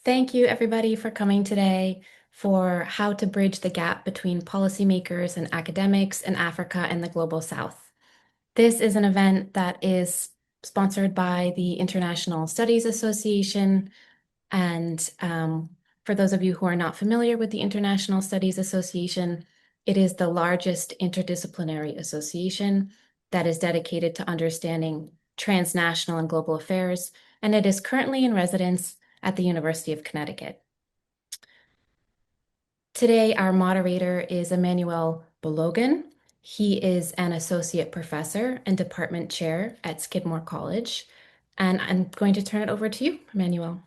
Thank you, everybody, for coming today for how to bridge the gap between policymakers and academics in Africa and the Global South. This is an event that is sponsored by the International Studies Association. And for those of you who are not familiar with the International Studies Association, it is the largest interdisciplinary association that is dedicated to understanding transnational and global affairs, and it is currently in residence at the University of Connecticut. Today, our moderator is Emmanuel Balogun. He is an associate professor and department chair at Skidmore College. And I'm going to turn it over to you, Emmanuel.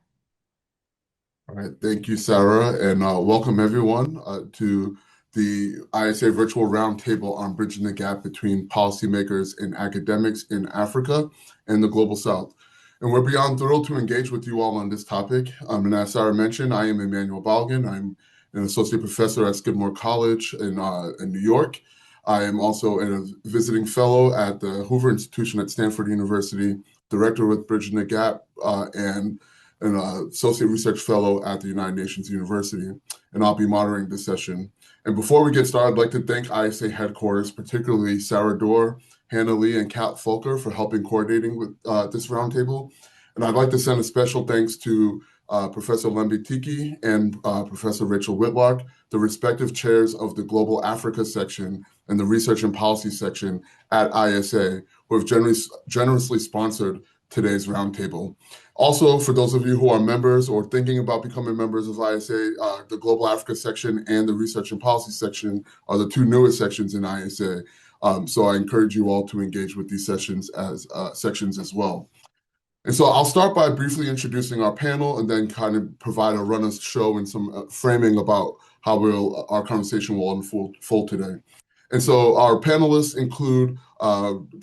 All right, thank you, Sarah, and welcome everyone to the ISA Virtual Roundtable on Bridging the Gap between Policymakers and Academics in Africa and the Global South. And we're beyond thrilled to engage with you all on this topic. And as Sarah mentioned, I am Emmanuel Balogun. I'm an associate professor at Skidmore College in New York. I am also a visiting fellow at the Hoover Institution at Stanford University, director with Bridging the Gap, and an associate research fellow at the United Nations University, and I'll be moderating this session. And before we get started, I'd like to thank ISA headquarters, particularly Sarah Dorr, Hannah Lee, and Kat Folker for helping coordinating with this roundtable. And I'd like to send a special thanks to Professor Lembi Tiki and Professor Rachel Whitlock, the respective chairs of the Global Africa section and the Research and Policy section at ISA, who have generously sponsored today's roundtable. Also, for those of you who are members or thinking about becoming members of ISA, the Global Africa section and the Research and Policy section are the two newest sections in ISA. So I encourage you all to engage with these sessions as sections as well. And so I'll start by briefly introducing our panel and then kind of provide a run of show and some framing about how our conversation will unfold today. And so our panelists include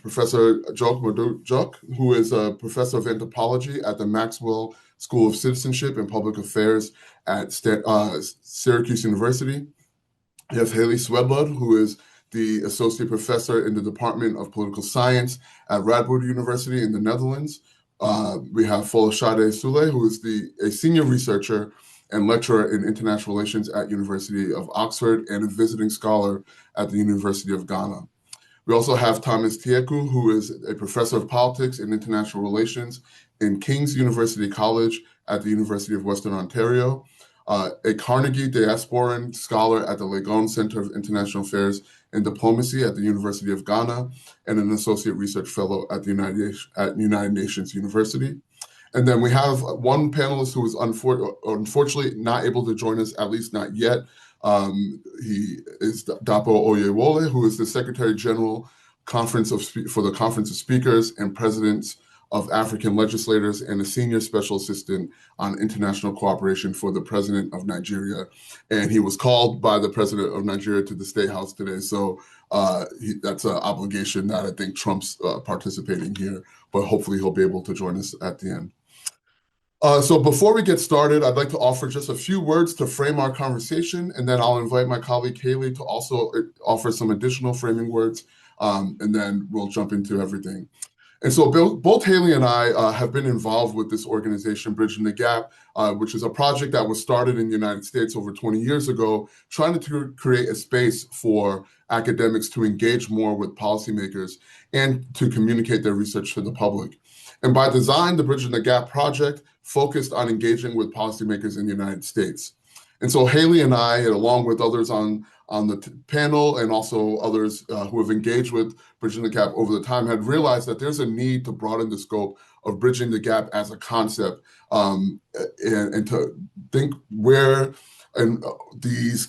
Professor Madut, who is a professor of anthropology at the Maxwell School of Citizenship and Public Affairs at Syracuse University. You have Haley Swedlund, who is the associate professor in the Department of Political Science at Radboud University in the Netherlands. We have Folashade Soule, who is a senior researcher and lecturer in international relations at University of Oxford and a visiting scholar at the University of Ghana. We also have Thomas Tieku, who is a professor of politics and international relations in King's University College at the University of Western Ontario, a Carnegie Diasporan scholar at the Legon Center of International Affairs and Diplomacy at the University of Ghana, and an associate research fellow at the United Nations University. And then we have one panelist who is unfortunately not able to join us, at least not yet. He is Dapo Oyewole, who is the Secretary General for the Conference of Speakers and Presidents of African Legislators and a Senior Special Assistant on International Cooperation for the President of Nigeria. And he was called by the President of Nigeria to the State House today. So that's an obligation that I think trumps participating here, but hopefully he'll be able to join us at the end. So before we get started, I'd like to offer just a few words to frame our conversation, and then I'll invite my colleague Haley to also offer some additional framing words, and then we'll jump into everything. And so both Haley and I have been involved with this organization, Bridging the Gap, which is a project that was started in the United States over 20 years ago, trying to create a space for academics to engage more with policymakers and to communicate their research to the public. And by design, the Bridging the Gap project focused on engaging with policymakers in the United States. And so Haley and I, along with others on the panel and also others who have engaged with Bridging the Gap over the time, had realized that there's a need to broaden the scope of Bridging the Gap as a concept and to think where these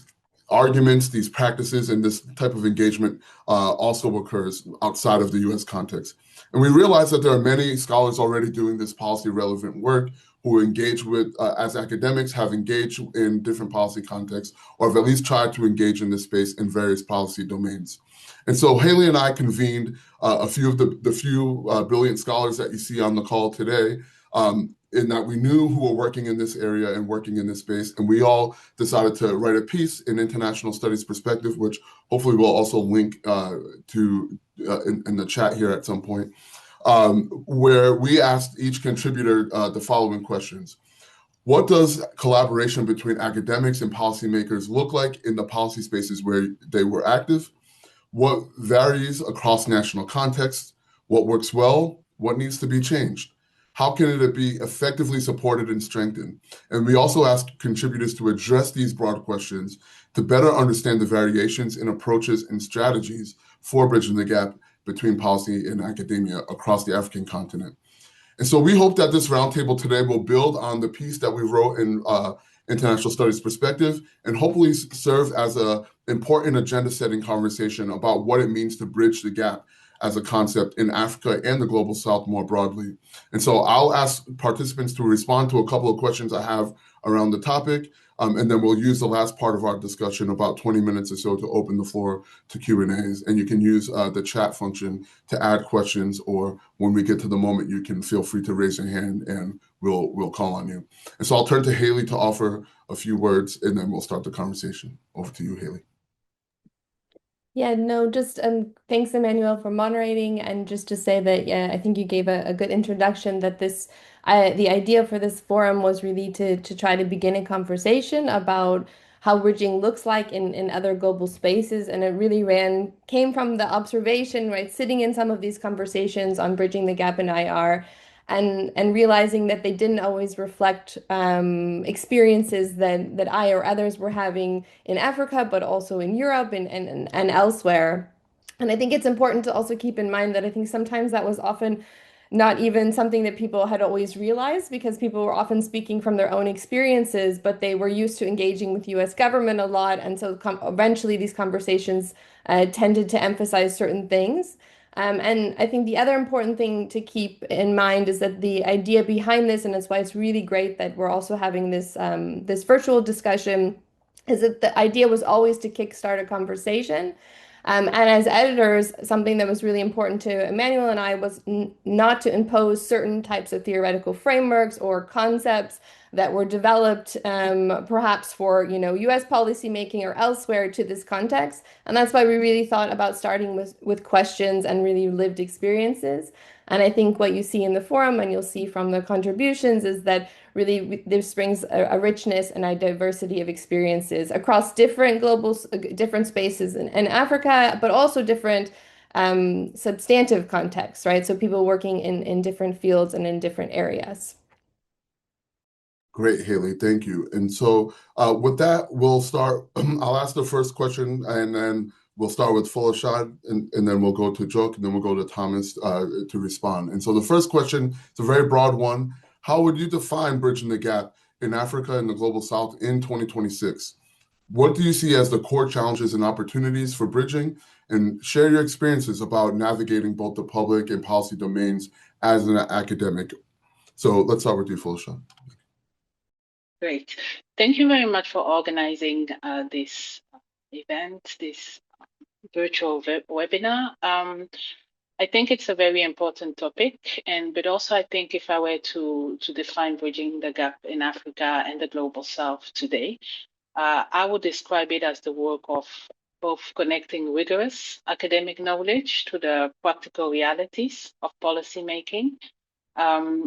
arguments, these practices, and this type of engagement also occurs outside of the US context. And we realize that there are many scholars already doing this policy relevant work who engage with, as academics, have engaged in different policy contexts, or have at least tried to engage in this space in various policy domains. And so Haley and I convened a few of the few brilliant scholars that you see on the call today, in that we knew who were working in this area and working in this space. And we all decided to write a piece in International Studies Perspective, which hopefully we'll also link to in the chat here at some point, where we asked each contributor the following questions. What does collaboration between academics and policymakers look like in the policy spaces where they were active? What varies across national contexts? What works well? What needs to be changed? How can it be effectively supported and strengthened? And we also ask contributors to address these broad questions to better understand the variations in approaches and strategies for bridging the gap between policy and academia across the African continent. And so we hope that this roundtable today will build on the piece that we wrote in International Studies Perspective and hopefully serve as an important agenda-setting conversation about what it means to bridge the gap as a concept in Africa and the Global South more broadly. And so I'll ask participants to respond to a couple of questions I have around the topic, and then we'll use the last part of our discussion, about 20 minutes or so, to open the floor to Q&As. And you can use the chat function to add questions, or when we get to the moment, you can feel free to raise your hand and we'll call on you. And so I'll turn to Haley to offer a few words, and then we'll start the conversation. Over to you, Haley. Yeah, no, just thanks, Emmanuel, for moderating, and just to say that, yeah, I think you gave a good introduction, that the idea for this forum was really to try to begin a conversation about how bridging looks like in other global spaces, and it really came from the observation, right, sitting in some of these conversations on bridging the gap in IR. And realizing that they didn't always reflect experiences that I or others were having in Africa, but also in Europe and elsewhere. And I think it's important to also keep in mind that I think sometimes that was often not even something that people had always realized, because people were often speaking from their own experiences, but they were used to engaging with US government a lot. And so eventually these conversations tended to emphasize certain things. And I think the other important thing to keep in mind is that the idea behind this, and that's why it's really great that we're also having this virtual discussion, is that the idea was always to kickstart a conversation. And as editors, something that was really important to Emmanuel and I was not to impose certain types of theoretical frameworks or concepts that were developed perhaps for US policymaking or elsewhere to this context. And that's why we really thought about starting with questions and really lived experiences. And I think what you see in the forum, and you'll see from the contributions, is that really this brings a richness and a diversity of experiences across different different spaces in Africa, but also different substantive contexts, right? So people working in different fields and in different areas. Great, Haley, thank you. And so with that, we'll start. I'll ask the first question, and then we'll start with Folashade, and then we'll go to Jok, and then we'll go to Thomas to respond. And so the first question is a very broad one. How would you define bridging the gap in Africa and the Global South in 2026? What do you see as the core challenges and opportunities for bridging? And share your experiences about navigating both the public and policy domains as an academic. So let's start with you, Folashade. Great. Thank you very much for organizing this event, this virtual webinar. I think it's a very important topic, but also I think if I were to define bridging the gap in Africa and the Global South today, I would describe it as the work of both connecting rigorous academic knowledge to the practical realities of policymaking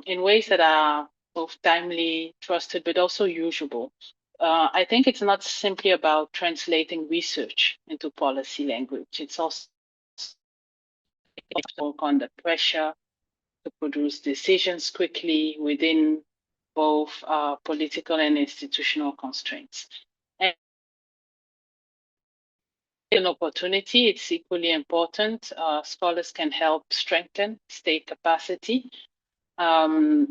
in ways that are both timely, trusted, but also usable. I think it's not simply about translating research into policy language. It's also work under pressure to produce decisions quickly within both political and institutional constraints. And an opportunity, it's equally important. Scholars can help strengthen state capacity. My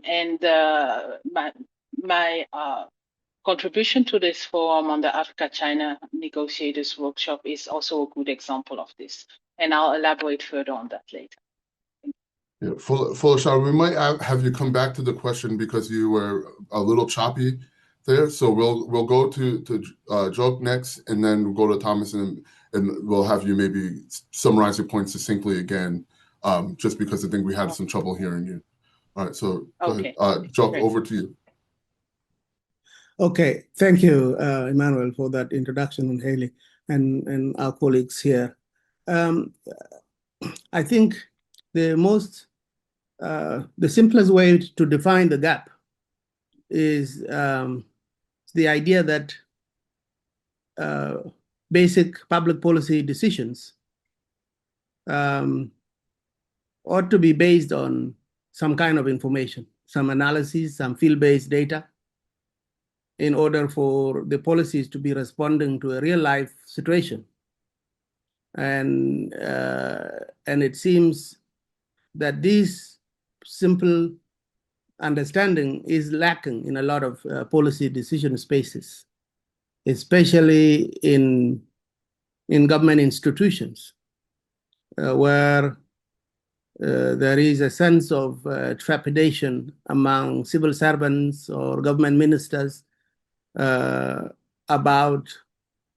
contribution to this forum on the Africa-China Negotiators Workshop is also a good example of this. And I'll elaborate further on that later. Yeah, Folashade, we might have you come back to the question because you were a little choppy there. So we'll go to Jok next, and then we'll go to Thomas, and we'll have you maybe summarize your points succinctly again, just because I think we had some trouble hearing you. All right, so okay. Jok, over to you. Okay, thank you, Emmanuel, for that introduction, and Haley, and our colleagues here. I think the simplest way to define the gap is the idea that basic public policy decisions ought to be based on some kind of information, some analysis, some field-based data, in order for the policies to be responding to a real-life situation. And it seems that this simple understanding is lacking in a lot of policy decision spaces, especially in government institutions, where there is a sense of trepidation among civil servants or government ministers about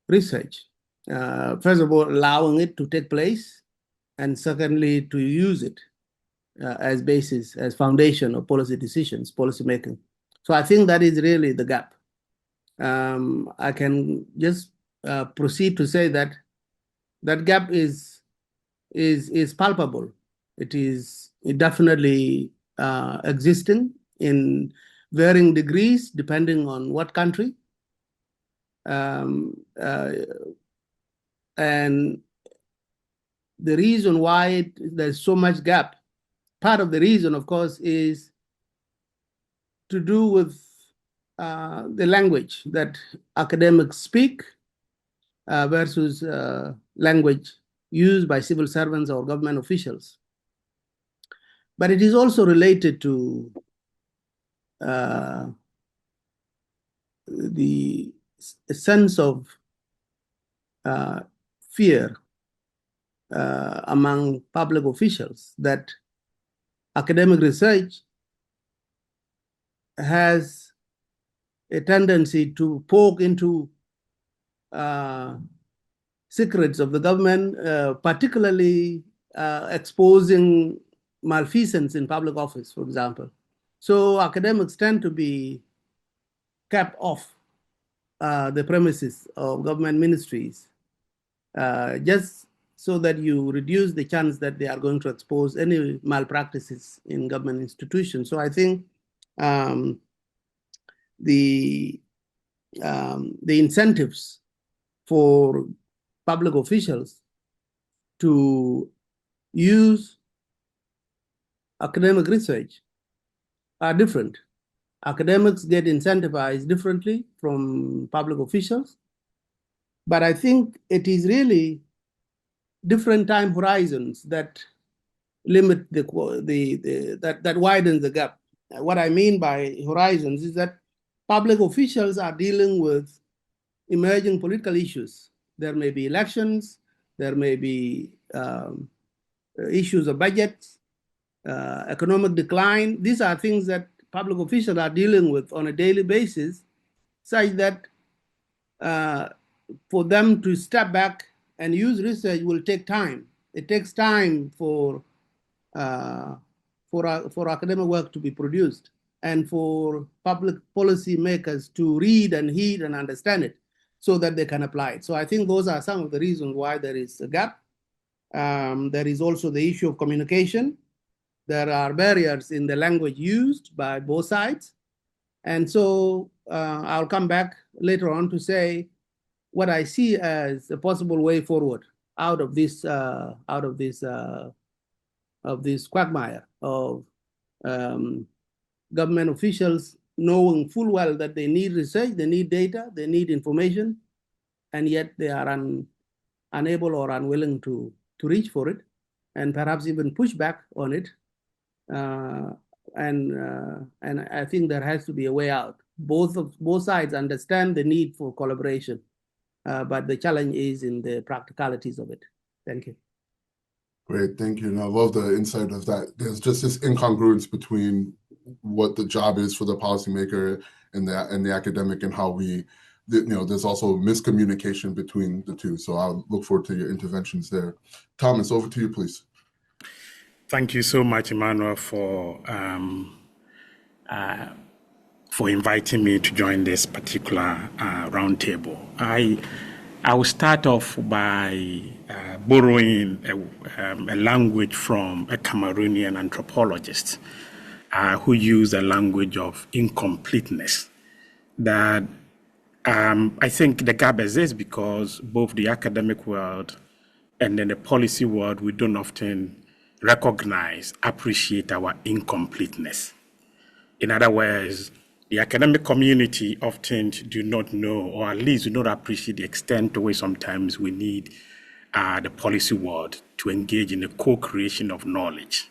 research. First of all, allowing it to take place, and secondly, to use it as basis, as foundation of policy decisions, policy making. So I think that is really the gap. I can just proceed to say that that gap is palpable. It definitely existing in varying degrees depending on what country. And the reason why there's so much gap, part of the reason, of course, is to do with the language that academics speak versus language used by civil servants or government officials. But it is also related to the sense of fear among public officials that academic research has a tendency to poke into secrets of the government, particularly exposing malfeasance in public office, for example. So academics tend to be kept off the premises of government ministries, just so that you reduce the chance that they are going to expose any malpractices in government institutions. So I think the incentives for public officials to use academic research are different. Academics get incentivized differently from public officials, but I think it is really different time horizons that limit that widens the gap. What I mean by horizons is that public officials are dealing with emerging political issues. There may be elections, there may be issues of budgets, economic decline. These are things that public officials are dealing with on a daily basis, such that for them to step back and use research will take time. It takes time for academic work to be produced and for public policy makers to read and heed and understand it so that they can apply it. So I think those are some of the reasons why there is a gap. There is also the issue of communication. There are barriers in the language used by both sides. And so I'll come back later on to say what I see as a possible way forward out of this quagmire of government officials knowing full well that they need research, they need data, they need information, and yet they are unable or unwilling to reach for it, and perhaps even push back on it. And I think there has to be a way out. Both sides understand the need for collaboration, but the challenge is in the practicalities of it. Thank you. Great, thank you. And I love the insight of that. There's just this incongruence between what the job is for the policymaker and the academic, and how there's also miscommunication between the two. So I'll look forward to your interventions there. Thomas, over to you, please. Thank you so much, Emmanuel, for inviting me to join this particular roundtable. I will start off by borrowing a language from a Cameroonian anthropologist. who use the language of incompleteness. That I think the gap exists because both the academic world and then the policy world, we don't often recognize, appreciate our incompleteness. In other words, the academic community often do not know, or at least do not appreciate the extent to which sometimes we need the policy world to engage in the co-creation of knowledge.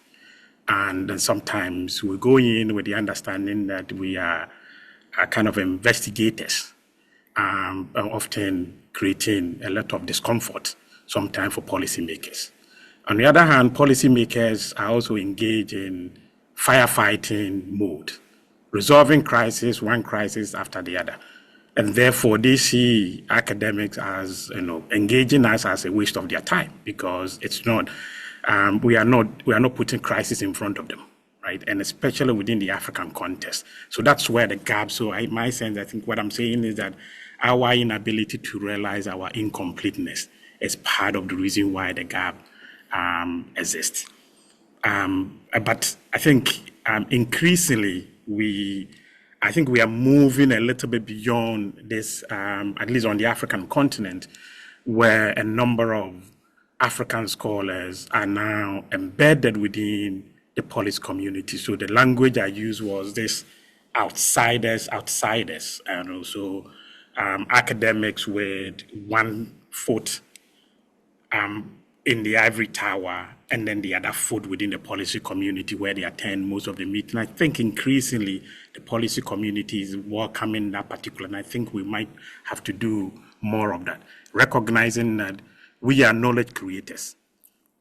And then sometimes we go in with the understanding that we are kind of investigators, often creating a lot of discomfort sometimes for policymakers. On the other hand, policymakers are also engaged in firefighting mode, resolving crisis, one crisis after the other. And therefore, they see academics as, engaging us as a waste of their time, because it's not, we are not putting crisis in front of them, right? And especially within the African context. So that's where the gap. So in my sense, I think what I'm saying is that our inability to realize our incompleteness is part of the reason why the gap exists. But I think increasingly we are moving a little bit beyond this, at least on the African continent, where a number of African scholars are now embedded within the policy community. So the language I used was this outsiders, and also academics with 1 foot in the ivory tower, and then the other foot within the policy community where they attend most of the meetings. I think increasingly the policy community is welcoming that particular, and I think we might have to do more of that, recognizing that we are knowledge creators.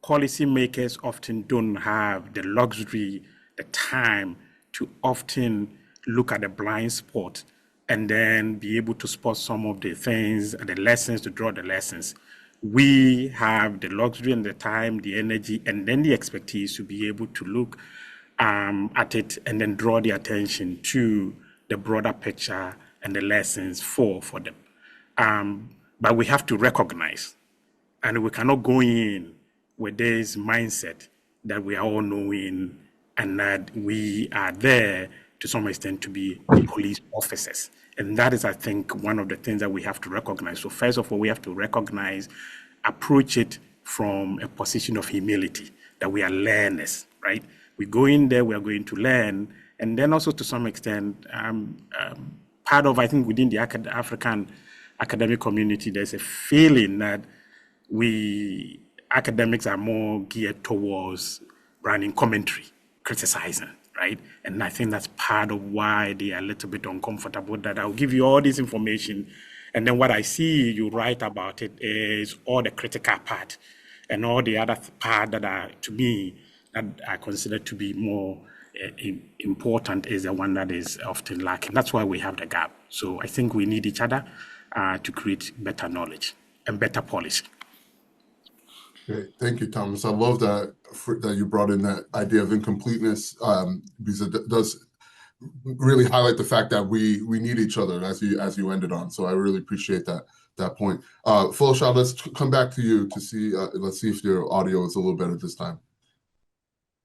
Policymakers often don't have the luxury, the time to often look at the blind spot and then be able to spot some of the things, the lessons, to draw the lessons. We have the luxury and the time, the energy, and then the expertise to be able to look at it and then draw the attention to the broader picture and the lessons for them. But we have to recognize, and we cannot go in with this mindset that we are all knowing and that we are there to some extent to be police officers. And that is, I think, one of the things that we have to recognize. So first of all, we have to recognize, approach it from a position of humility, that we are learners, right? We go in there, we are going to learn. And then also to some extent, part of, I think, within the African academic community, there's a feeling that academics are more geared towards running commentary, criticizing, right? And I think that's part of why they are a little bit uncomfortable, that I'll give you all this information, and then what I see you write about it is all the critical part, and all the other part that are, to me, that I consider to be more important is the one that is often lacking. That's why we have the gap. So I think we need each other to create better knowledge and better policy. Okay, thank you, Thomas. I love that you brought in that idea of incompleteness, because it does really highlight the fact that we need each other, as you ended on. So I really appreciate that point. Folashade, let's come back to you to see. Let's see if your audio is a little better this time.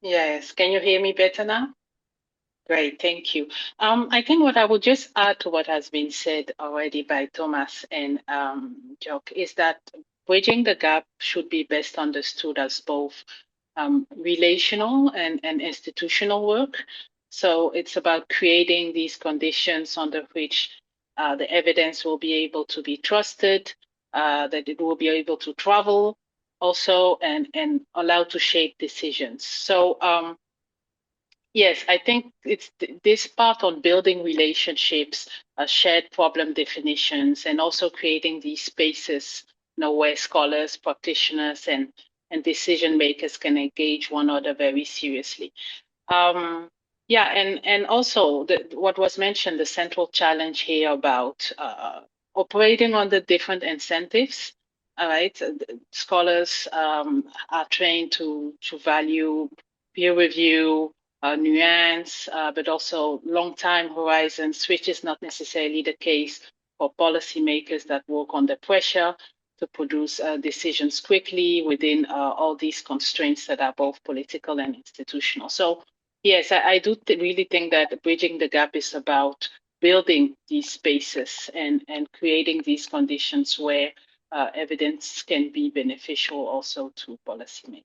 Yes, can you hear me better now? Great, thank you. I think what I would just add to what has been said already by Thomas and Jock is that bridging the gap should be best understood as both relational and institutional work. So it's about creating these conditions under which the evidence will be able to be trusted, that it will be able to travel also and allowed to shape decisions. So yes, I think it's this part on building relationships, shared problem definitions, and also creating these spaces, where scholars, practitioners, and decision makers can engage one another very seriously. And also what was mentioned, the central challenge here about operating under different incentives. All right, scholars are trained to value peer review, nuance, but also long time horizons, which is not necessarily the case for policymakers that work under pressure to produce decisions quickly within all these constraints that are both political and institutional. So Yes, I do really think that bridging the gap is about building these spaces and creating these conditions where evidence can be beneficial also to policymakers.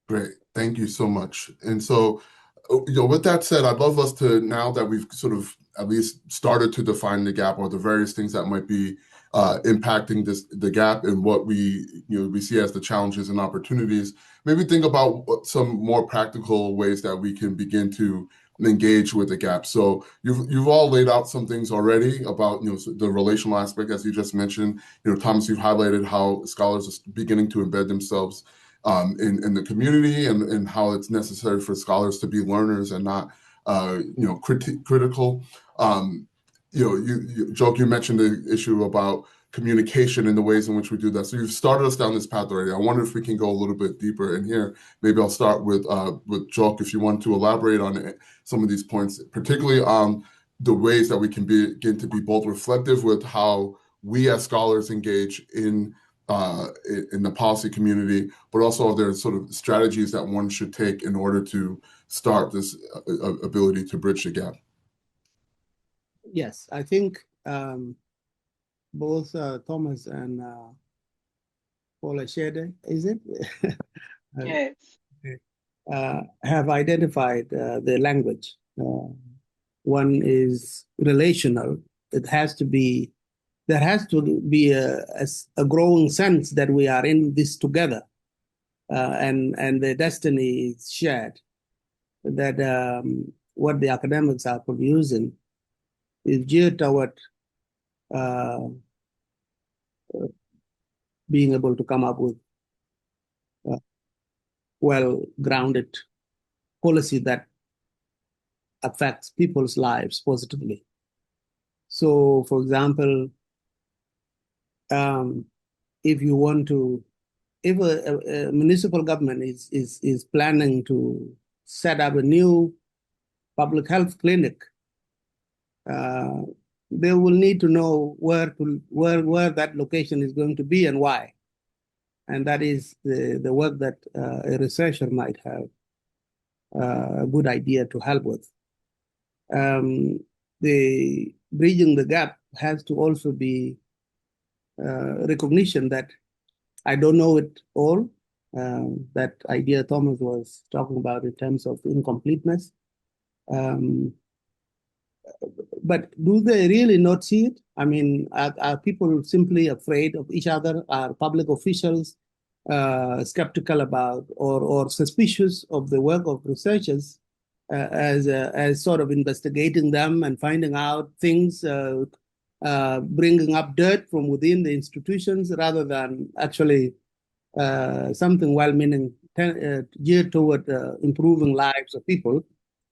Great. Thank you so much. And so, with that said, I'd love us to, now that we've sort of at least started to define the gap or the various things that might be impacting the gap and what we see as the challenges and opportunities, maybe think about some more practical ways that we can begin to engage with the gap. So you've all laid out some things already about the relational aspect, as you just mentioned. Thomas, you've highlighted how scholars are beginning to embed themselves in the community, and how it's necessary for scholars to be learners and not critical. Joke, you mentioned the issue about communication and the ways in which we do that. So you've started us down this path already. I wonder if we can go a little bit deeper in here. Maybe I'll start with Joke, if you want to elaborate on some of these points, particularly on the ways that we can begin to be both reflective with how we as scholars engage in the policy community, but also are there sort of strategies that one should take in order to start this ability to bridge the gap? Yes, I think both Thomas and Folashade, is it? Yes. Have identified the language. One is relational. There has to be a growing sense that we are in this together, and the destiny is shared. That what the academics are producing is geared toward being able to come up with well-grounded policy that affects people's lives positively. So, for example, if a municipal government is planning to set up a new public health clinic, they will need to know where that location is going to be and why. And that is the work that a researcher might have a good idea to help with. The bridging the gap has to also be recognition that I don't know it all. That idea Thomas was talking about in terms of incompleteness. But do they really not see it? I mean, are people simply afraid of each other? Are public officials skeptical about or suspicious of the work of researchers as sort of investigating them and finding out things, bringing up dirt from within the institutions rather than actually something well-meaning geared toward improving lives of people?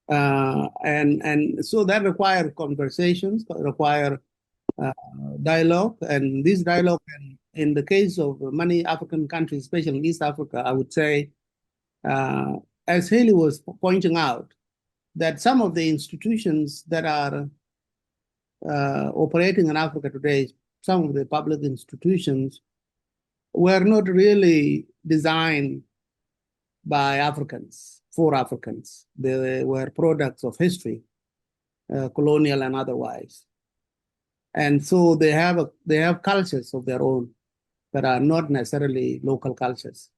And so that require conversations, require dialogue, and this dialogue, in the case of many African countries, especially in East Africa, I would say, as Haley was pointing out, that some of the institutions that are operating in Africa today, some of the public institutions, were not really designed by Africans, for Africans. They were products of history, colonial and otherwise. And so they have cultures of their own that are not necessarily local cultures.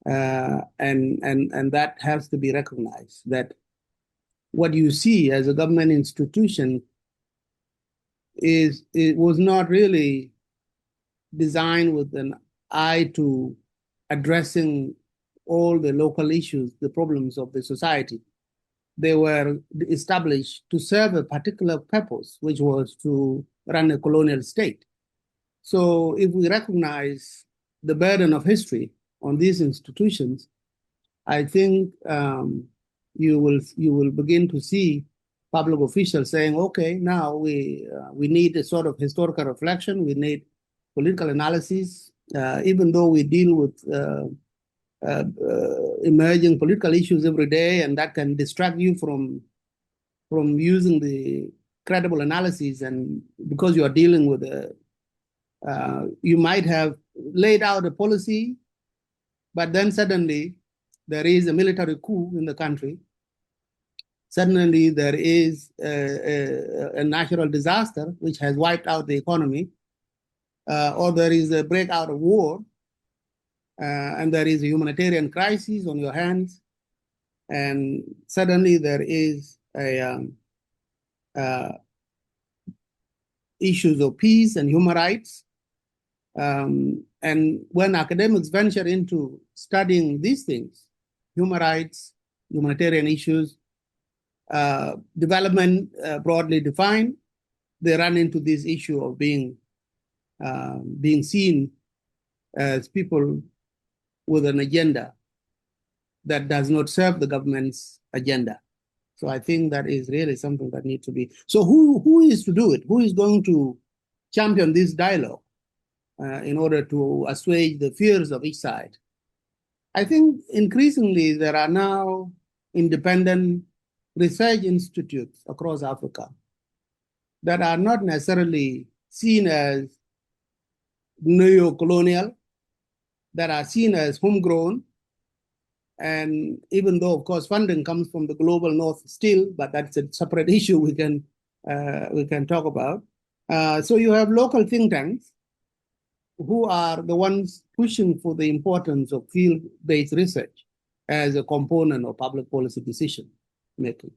And that has to be recognized, that what you see as a government institution it was not really designed with an eye to addressing all the local issues, the problems of the society. They were established to serve a particular purpose, which was to run a colonial state. So if we recognize the burden of history on these institutions, I think you will begin to see public officials saying, okay, now we need a sort of historical reflection, we need political analysis, even though we deal with emerging political issues every day, and that can distract you from using the credible analysis. And because you are dealing with you might have laid out a policy, but then suddenly there is a military coup in the country. Suddenly, there is a natural disaster which has wiped out the economy, or there is a breakout of war, and there is a humanitarian crisis on your hands, and suddenly there is issues of peace and human rights. And when academics venture into studying these things, human rights, humanitarian issues, development broadly defined, they run into this issue of being seen as people with an agenda that does not serve the government's agenda. So I think that is really something that needs to be. So who is to do it? Who is going to champion this dialogue in order to assuage the fears of each side? I think increasingly there are now independent research institutes across Africa that are not necessarily seen as neo-colonial, that are seen as homegrown. And even though, of course, funding comes from the global north still, but that's a separate issue we can talk about. So you have local think tanks who are the ones pushing for the importance of field-based research as a component of public policy decision making.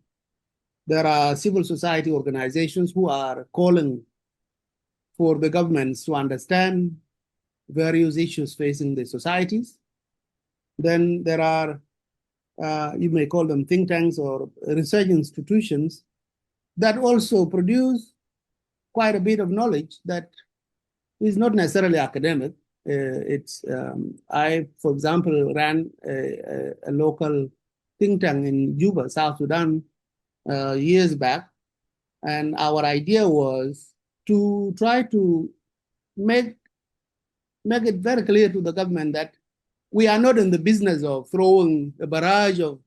There are civil society organizations who are calling for the governments to understand various issues facing the societies. Then there are, you may call them think tanks or research institutions that also produce quite a bit of knowledge that is not necessarily academic. I, for example, ran a local think tank in Juba, South Sudan, years back. And our idea was to try to make it very clear to the government that we are not in the business of throwing a barrage of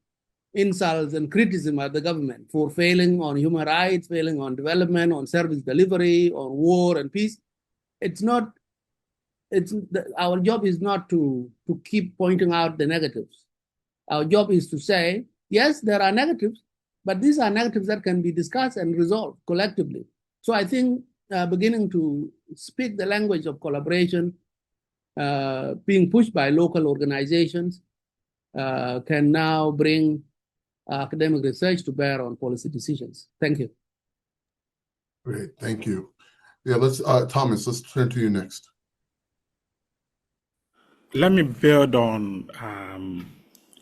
insults and criticism at the government for failing on human rights, failing on development, on service delivery, on war and peace. Our job is not to keep pointing out the negatives. Our job is to say, yes, there are negatives, but these are negatives that can be discussed and resolved collectively. So I think beginning to speak the language of collaboration, being pushed by local organizations, can now bring academic research to bear on policy decisions. Thank you. Great, thank you. Yeah, Thomas, let's turn to you next. Let me build on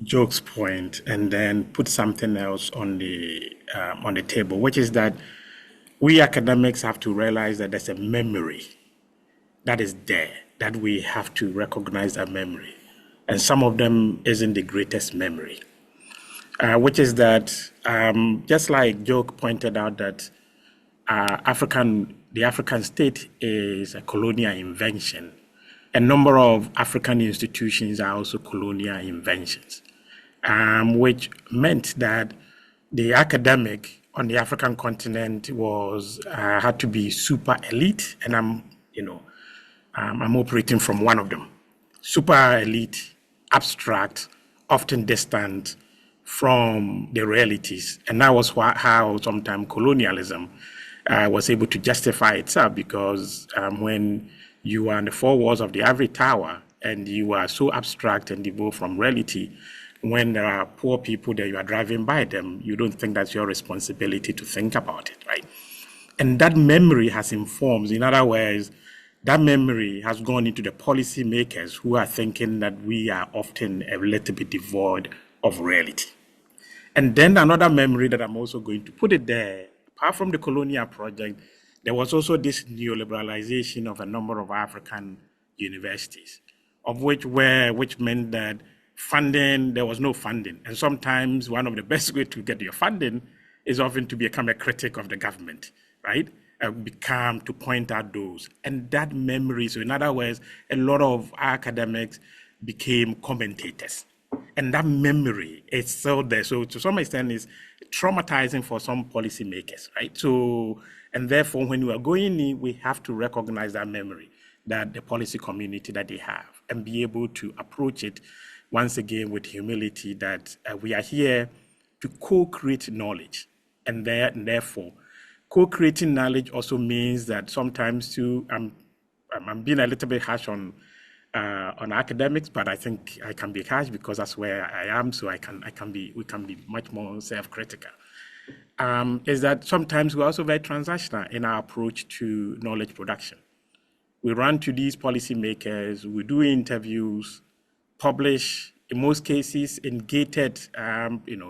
Joke's point and then put something else on the table, which is that we academics have to realize that there's a memory that is there, that we have to recognize that memory. And some of them isn't the greatest memory, which is that just like Joke pointed out that the African state is a colonial invention. A number of African institutions are also colonial inventions, which meant that the academic on the African continent had to be super elite, and I'm operating from one of them. Super elite, abstract, often distant from the realities, and that was how sometimes colonialism was able to justify itself, because when you are in the four walls of the ivory tower and you are so abstract and devoid from reality, when there are poor people that you are driving by them, you don't think that's your responsibility to think about it, right? And that memory has informed. In other words, that memory has gone into the policymakers who are thinking that we are often a little bit devoid of reality. And then another memory that I'm also going to put it there, apart from the colonial project, there was also this neoliberalization of a number of African universities, which meant that there was no funding. And sometimes one of the best ways to get your funding is often to become a critic of the government, right? To point out those. And that memory, so in other words, a lot of academics became commentators. And that memory is still there. So to some extent, it's traumatizing for some policymakers, right? So, and therefore, when we are going in, we have to recognize that memory that the policy community that they have and be able to approach it once again with humility that we are here to co-create knowledge. And therefore, co-creating knowledge also means that sometimes too, I'm being a little bit harsh on academics, but I think I can be harsh because that's where I am. So we can be much more self-critical. Is that sometimes we're also very transactional in our approach to knowledge production. We run to these policymakers, we do interviews, publish, in most cases, in gated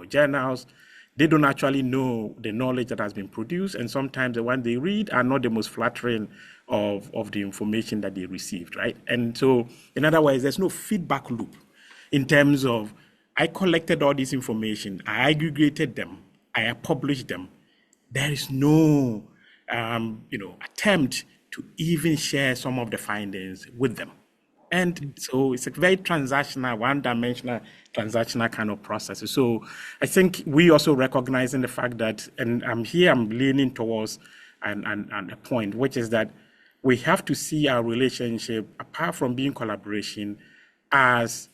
journals. They don't actually know the knowledge that has been produced, and sometimes the one they read are not the most flattering of the information that they received, right? And so, in other words, there's no feedback loop in terms of, I collected all this information, I aggregated them, I published them. There is no, attempt to even share some of the findings with them. And so it's a very transactional, one-dimensional, transactional kind of process. So I think we also recognizing the fact that, and I'm leaning towards a point, which is that we have to see our relationship, apart from being collaboration, as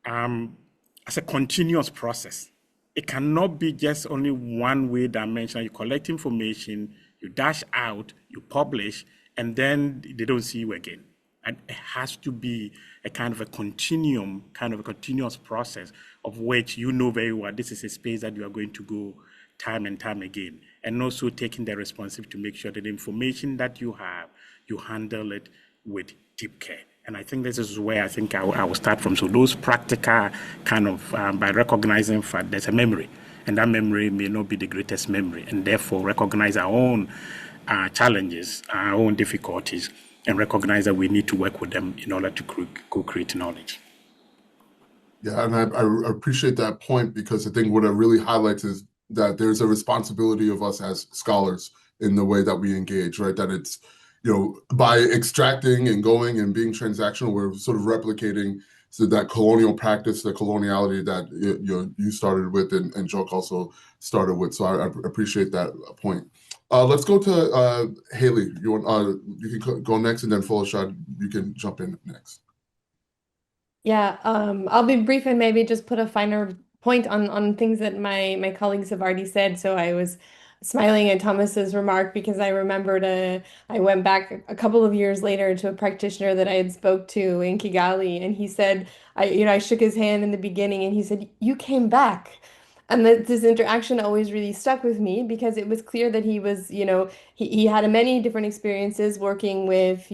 a continuous process. It cannot be just only one way dimension. You collect information, you dash out, you publish, and then they don't see you again. And it has to be a kind of a continuum, kind of a continuous process of which you know very well this is a space that you are going to go time and time again. And also taking the responsibility to make sure that the information that you have, you handle it with deep care. And I think this is where I think I will start from. So those practical kind of, by recognizing that there's a memory, and that memory may not be the greatest memory, and therefore recognize our own challenges, our own difficulties, and recognize that we need to work with them in order to co-create knowledge. Yeah, and I appreciate that point, because I think what it really highlights is that there's a responsibility of us as scholars in the way that we engage, right? That it's, by extracting and going and being transactional, we're sort of replicating that colonial practice, the coloniality that you started with and Joke also started with. So I appreciate that point. Let's go to Haley. You can go next, and then Folashade, you can jump in next. Yeah, I'll be brief and maybe just put a finer point on things that my colleagues have already said. So I was smiling at Thomas's remark because I remembered I went back a couple of years later to a practitioner that I had spoke to in Kigali, and he said, I shook his hand in the beginning, and he said, "You came back." And this interaction always really stuck with me because it was clear that he was, he had many different experiences working with,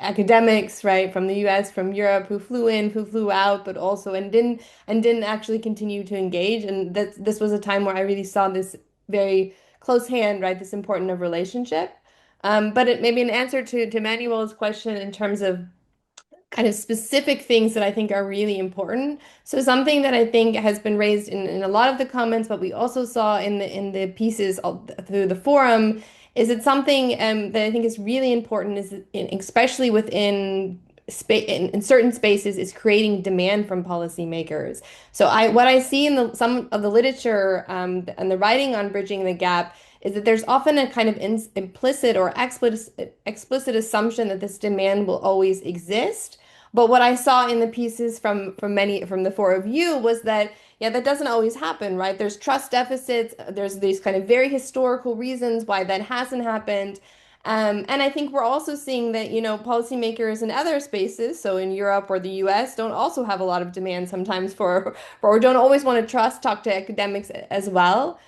academics, right, from the US, from Europe, who flew in, who flew out, but also and didn't actually continue to engage. And this was a time where I really saw this very close hand, right, this important of relationship. But it may be an answer to Emmanuel's question in terms of kind of specific things that I think are really important. So something that I think has been raised in a lot of the comments, but we also saw in the pieces through the forum, is it something that I think is really important, especially within in certain spaces, is creating demand from policymakers. So what I see in some of the literature and the writing on bridging the gap is that there's often a kind of implicit or explicit assumption that this demand will always exist. But what I saw in the pieces from the four of you was that, yeah, that doesn't always happen, right? There's trust deficits. There's these kind of very historical reasons why that hasn't happened. And I think we're also seeing that, policymakers in other spaces, so in Europe or the US, don't also have a lot of demand sometimes or don't always want to talk to academics as well.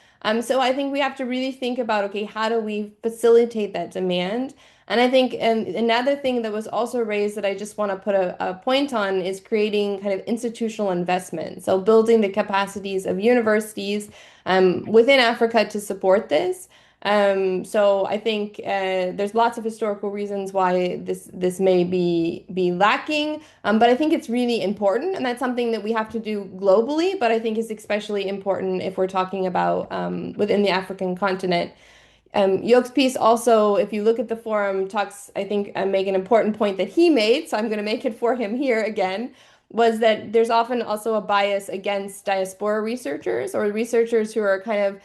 So I think we have to really think about, okay, how do we facilitate that demand? And I think another thing that was also raised that I just want to put a point on is creating kind of institutional investment. So building the capacities of universities within Africa to support this. So I think there's lots of historical reasons why this may be lacking, but I think it's really important, and that's something that we have to do globally, but I think is especially important if we're talking about within the African continent. Yoke's piece also, if you look at the forum, talks, I think, make an important point that he made, so I'm going to make it for him here again, was that there's often also a bias against diaspora researchers or researchers who are kind of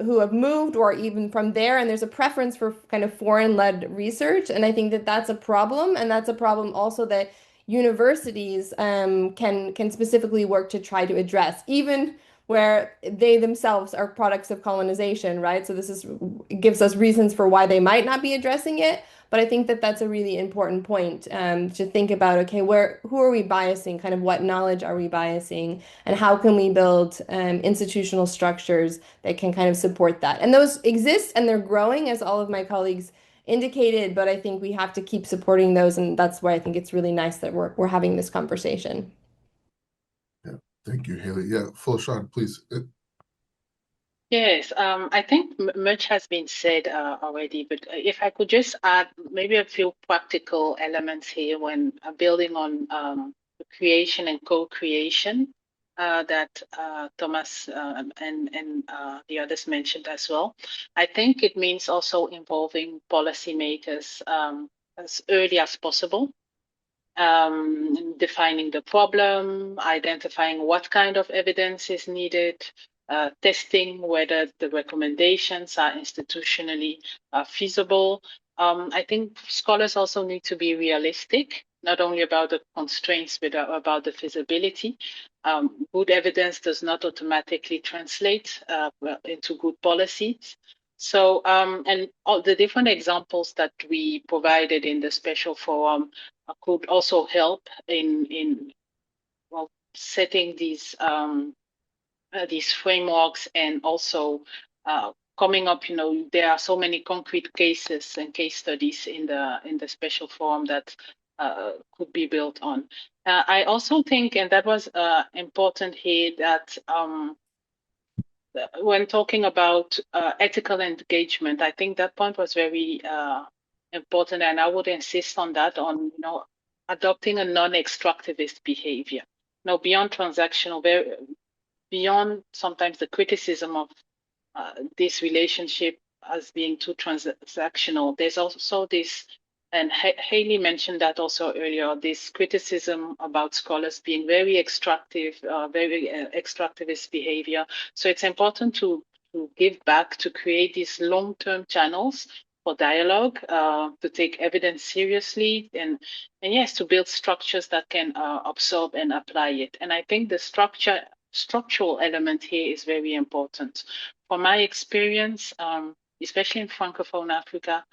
who have moved or even from there, and there's a preference for kind of foreign-led research, and I think that that's a problem, and that's a problem also that universities can specifically work to try to address, even where they themselves are products of colonization, right? So this gives us reasons for why they might not be addressing it. But I think that that's a really important point to think about, okay, who are we biasing? Kind of what knowledge are we biasing? And how can we build institutional structures that can kind of support that? And those exist and they're growing, as all of my colleagues indicated, but I think we have to keep supporting those. And that's why I think it's really nice that we're having this conversation. Yeah, thank you, Haley. Yeah, Folashade, please. Yes, I think much has been said already, but if I could just add maybe a few practical elements here when building on the creation and co-creation that Thomas and the others mentioned as well. I think it means also involving policymakers as early as possible. Defining the problem, identifying what kind of evidence is needed, testing whether the recommendations are institutionally feasible. I think scholars also need to be realistic, not only about the constraints, but about the feasibility. Good evidence does not automatically translate into good policies. So, and all the different examples that we provided in the special forum could also help in well, setting these frameworks and also coming up. There are so many concrete cases and case studies in the special forum that could be built on. I also think, and that was important here, that when talking about ethical engagement, I think that point was very important, and I would insist on that, on adopting a non-extractivist behavior. Beyond transactional, beyond sometimes the criticism of this relationship as being too transactional, there's also this, and Haley mentioned that also earlier, this criticism about scholars being very extractive, very extractivist behavior. So it's important to give back, to create these long-term channels for dialogue, to take evidence seriously, and yes, to build structures that can absorb and apply it. And I think the structural element here is very important. From my experience, especially in Francophone Africa,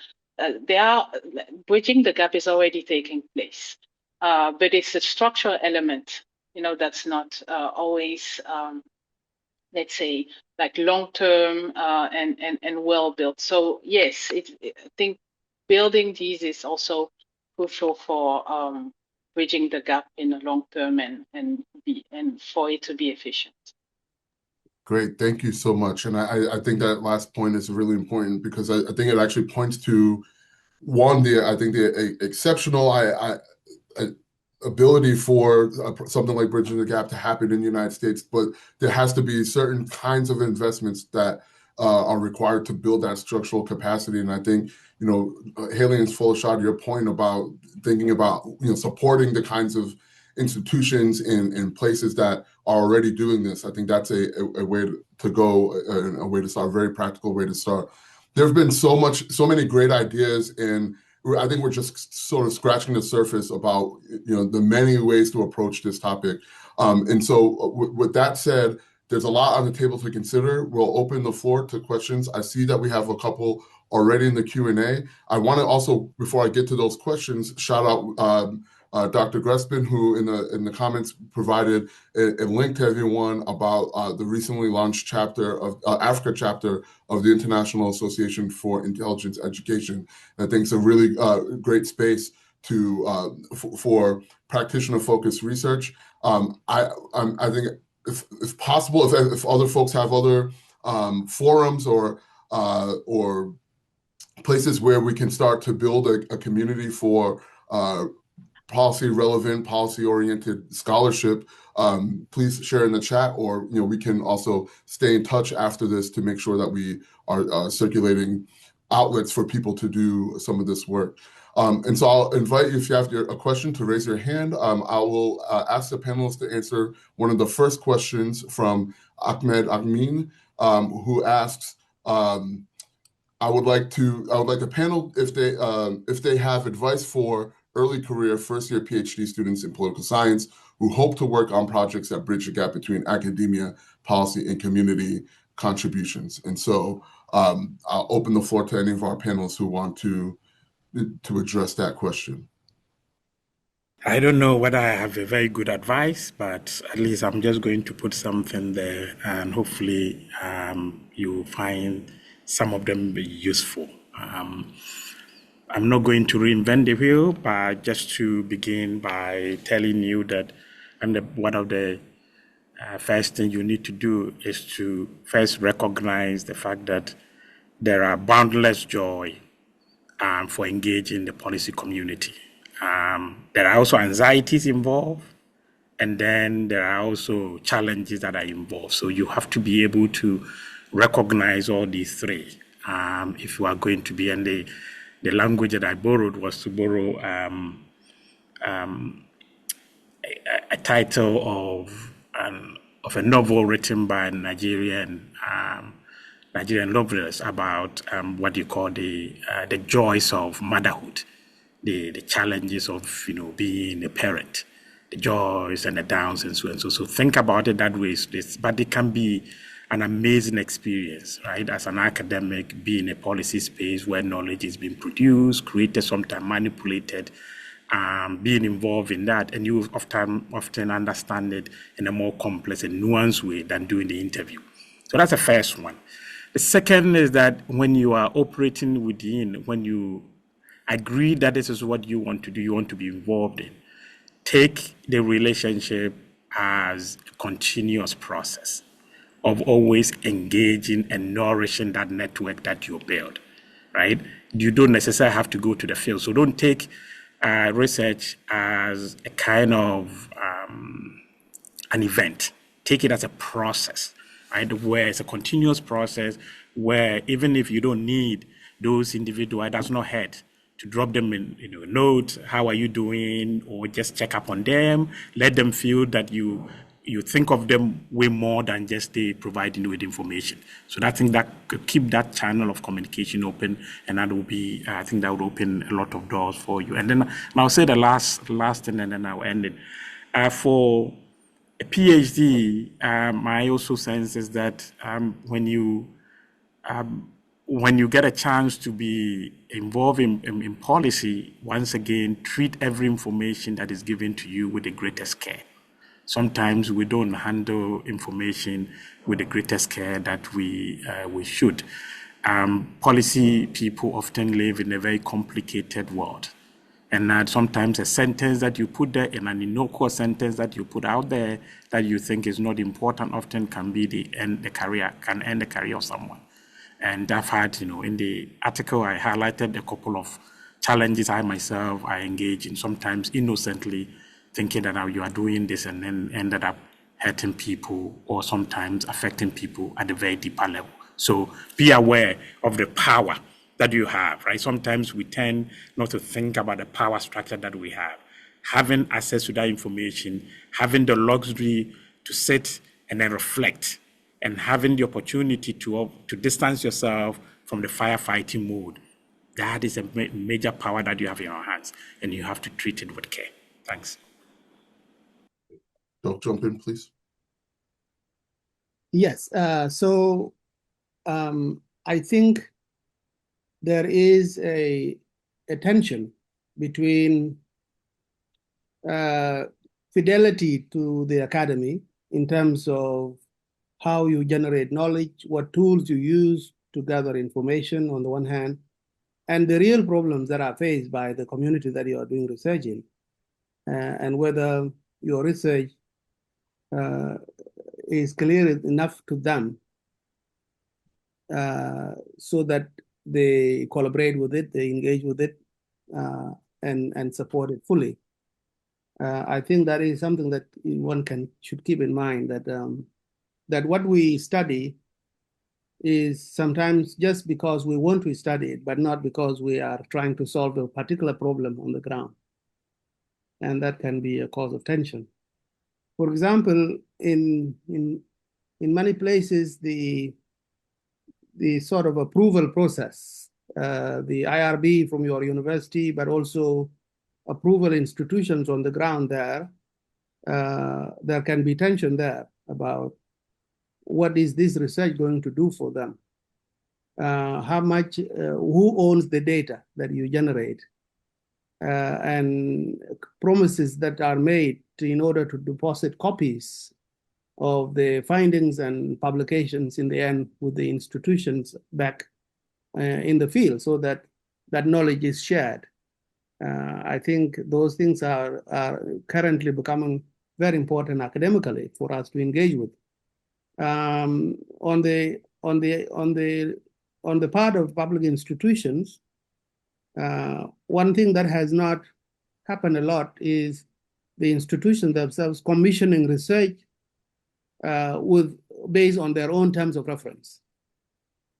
bridging the gap is already taking place, but it's a structural element, that's not always, let's say, like long-term and well-built. So yes, I think building these is also crucial for bridging the gap in the long term and for it to be efficient. Great, thank you so much. And I think that last point is really important because I think it actually points to the exceptional ability for something like bridging the gap to happen in the United States, but there has to be certain kinds of investments that are required to build that structural capacity. And I think, Haley and Folashade, your point about thinking about, supporting the kinds of institutions in places that are already doing this, I think that's a way to go, a way to start, a very practical way to start. There have been so many great ideas, and I think we're just sort of scratching the surface about the many ways to approach this topic. And so with that said, there's a lot on the table to consider. We'll open the floor to questions. I see that we have a couple already in the Q&A. I want to also, before I get to those questions, shout out Dr. Grespin, who in the comments provided a link to everyone about the recently launched chapter of Africa chapter of the International Association for Intelligence Education. I think it's a really great space for practitioner-focused research. I think if possible, if other folks have other forums or places where we can start to build a community for policy-relevant, policy-oriented scholarship, please share in the chat, or we can also stay in touch after this to make sure that we are circulating outlets for people to do some of this work. And so I'll invite you, if you have a question, to raise your hand. I will ask the panelists to answer one of the first questions from Ahmed Amin, who asks, I would like the panel, if they have advice for early career first-year PhD students in political science who hope to work on projects that bridge the gap between academia, policy, and community contributions. And so I'll open the floor to any of our panelists who want to address that question. I don't know whether I have a very good advice, but at least I'm just going to put something there, and hopefully you find some of them useful. I'm not going to reinvent the wheel, but just to begin by telling you that one of the first things you need to do is to first recognize the fact that there are boundless joy for engaging the policy community. There are also anxieties involved, and then there are also challenges that are involved. So you have to be able to recognize all these three if you are going to be. And the language that I borrowed was to borrow a title of a novel written by a Nigerian novelist about what you call the joys of motherhood. The challenges of being a parent, the joys and the downs and so on. So think about it that way. But it can be an amazing experience, right? As an academic, be in a policy space where knowledge is being produced, created, sometimes manipulated, being involved in that, and you often understand it in a more complex and nuanced way than doing the interview. So that's the first one. The second is that when you are operating within, when you agree that this is what you want to do, you want to be involved in, take the relationship as a continuous process of always engaging and nourishing that network that you build, right? You don't necessarily have to go to the field. So don't take research as a kind of an event. Take it as a process, right? Where it's a continuous process where even if you don't need those individuals, that's not hurt, to drop them in a note, how are you doing, or just check up on them, let them feel that you think of them way more than just they providing you with information. So I think that keep that channel of communication open, and that will be, I think that would open a lot of doors for you. And then I'll say the last thing, and then I'll end it. For a PhD, my also sense is that when you get a chance to be involved in policy, once again, treat every information that is given to you with the greatest care. Sometimes we don't handle information with the greatest care that we should. Policy people often live in a very complicated world. And sometimes a sentence that you put there, in an innocuous sentence that you put out there that you think is not important, often can end the career of someone. And I've had, in the article, I highlighted a couple of challenges I myself engage in, sometimes innocently, thinking that you are doing this and then ended up hurting people or sometimes affecting people at a very deeper level. So be aware of the power that you have, right? Sometimes we tend not to think about the power structure that we have. Having access to that information, having the luxury to sit and then reflect, and having the opportunity to distance yourself from the firefighting mode, that is a major power that you have in your hands, and you have to treat it with care. Thanks. Don't jump in, please. Yes. So I think there is a tension between fidelity to the academy in terms of how you generate knowledge, what tools you use to gather information on the one hand, and the real problems that are faced by the community that you are doing research in, and whether your research is clear enough to them so that they collaborate with it, they engage with it, and support it fully. I think that is something that one should keep in mind, that what we study is sometimes just because we want to study it, but not because we are trying to solve a particular problem on the ground. And that can be a cause of tension. For example, in many places, the sort of approval process, the IRB from your university, but also approval institutions on the ground there, there can be tension there about what is this research going to do for them? How much, who owns the data that you generate? And promises that are made in order to deposit copies of the findings and publications in the end with the institutions back in the field so that that knowledge is shared. I think those things are currently becoming very important academically for us to engage with. On the part of public institutions, one thing that has not happened a lot is the institutions themselves commissioning research based on their own terms of reference.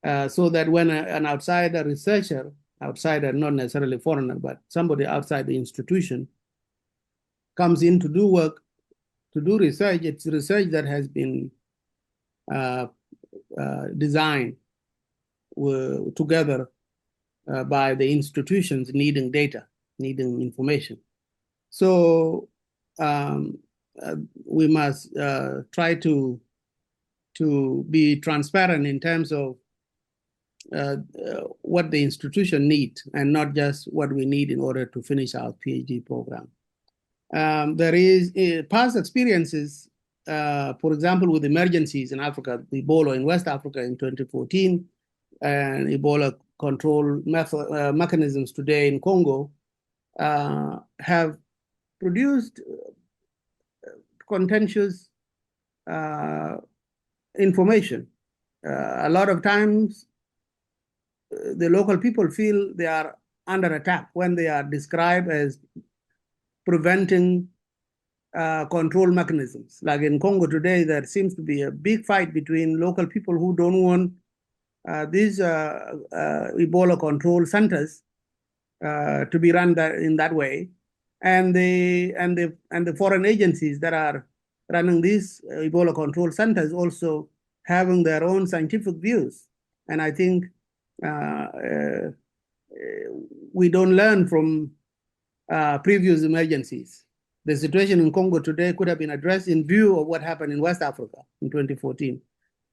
So that when an outsider researcher, outsider, not necessarily foreigner, but somebody outside the institution comes in to do work, to do research, it's research that has been designed together by the institutions needing data, needing information. So we must try to be transparent in terms of what the institution needs and not just what we need in order to finish our PhD program. There is past experiences, for example, with emergencies in Africa, Ebola in West Africa in 2014, and Ebola control mechanisms today in Congo have produced contentious information. A lot of times, the local people feel they are under attack when they are described as preventing control mechanisms. Like in Congo today, there seems to be a big fight between local people who don't want these Ebola control centers to be run in that way, and the foreign agencies that are running these Ebola control centers also having their own scientific views. And I think we don't learn from previous emergencies. The situation in Congo today could have been addressed in view of what happened in West Africa in 2014.